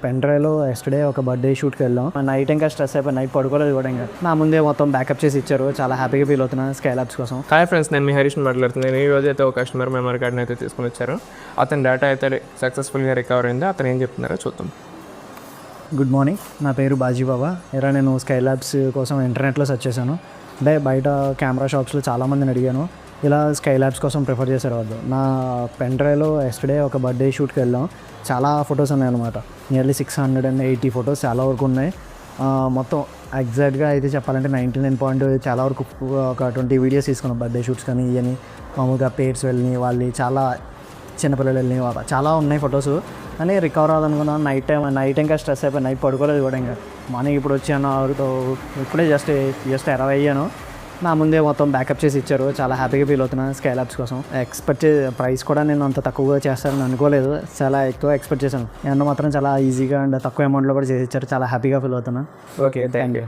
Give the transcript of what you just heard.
Pen డ్రైవ్లో yesterday ఒక birthday షూట్కి వెళ్ళాం. నైట్ ఇంకా స్ట్రెస్ అయిపోయి నైట్ పడుకోలేదు కూడా. ఇంకా నా ముందే మొత్తం బ్యాకప్ చేసి ఇచ్చారు. చాలా హ్యాపీగా ఫీల్ అవుతున్నాను స్కైలాబ్స్ కోసం. హాయ్ ఫ్రెండ్స్, నేను మీ హరీష్ని మాట్లాడుతున్నాను. ఈ రోజు అయితే ఒక కస్టమర్ మెమరీ కార్డ్ని అయితే తీసుకుని వచ్చారు. అతని డేటా అయితే సక్సెస్ఫుల్గా రికవర్ అయింది. అతను ఏం చెప్తున్నారో చూద్దాం. గుడ్ మార్నింగ్, నా పేరు బాజీ బాబా. నేను స్కైలాబ్స్ కోసం ఇంటర్నెట్లో సెర్చ్ చేశాను. అంటే బయట కెమెరా షాప్స్లో చాలామందిని అడిగాను, ఇలా స్కైలాబ్స్ కోసం ప్రిఫర్ చేశారు వాళ్ళు. నా పెన్ డ్రైవ్లో ఎస్టర్డే ఒక బర్త్డే షూట్కి వెళ్ళాం. చాలా ఫొటోస్ ఉన్నాయన్నమాట. నియర్లీ 680 ఫొటోస్ చాలా వరకు ఉన్నాయి. మొత్తం ఎగ్జాక్ట్గా అయితే చెప్పాలంటే 99 చాలా వరకు ఒక 20 వీడియోస్ తీసుకున్నాం. బర్త్డే షూట్స్ కానీ ఇవన్నీ మామూలుగా పేర్స్ వెళ్ళి వాళ్ళు చాలా చిన్నపిల్లలు వెళ్ళి చాలా ఉన్నాయి ఫొటోస్. అని రికవర్ అవ్వాలనుకున్నాను. నైట్ ఇంకా స్ట్రెస్ అయిపోయి నైట్ పడుకోలేదు కూడా. ఇంకా మార్నింగ్ ఇప్పుడు వచ్చాను, ఇప్పుడే జస్ట్ అరైవ్ అయ్యాను. నా ముందే మొత్తం బ్యాకప్ చేసి ఇచ్చారు. చాలా హ్యాపీగా ఫీల్ అవుతున్నాను స్కైలాబ్స్ కోసం. ప్రైస్ కూడా నేను అంత తక్కువగా చేస్తానని అనుకోలేదు. చాలా ఎక్కువ ఎక్స్పెక్ట్ చేశాను. ఏమన్నా మాత్రం చాలా ఈజీగా అండ్ తక్కువ అమౌంట్లో కూడా చేసి ఇచ్చారు. చాలా హ్యాపీగా ఫీల్ అవుతున్నాను. Okay, thank you.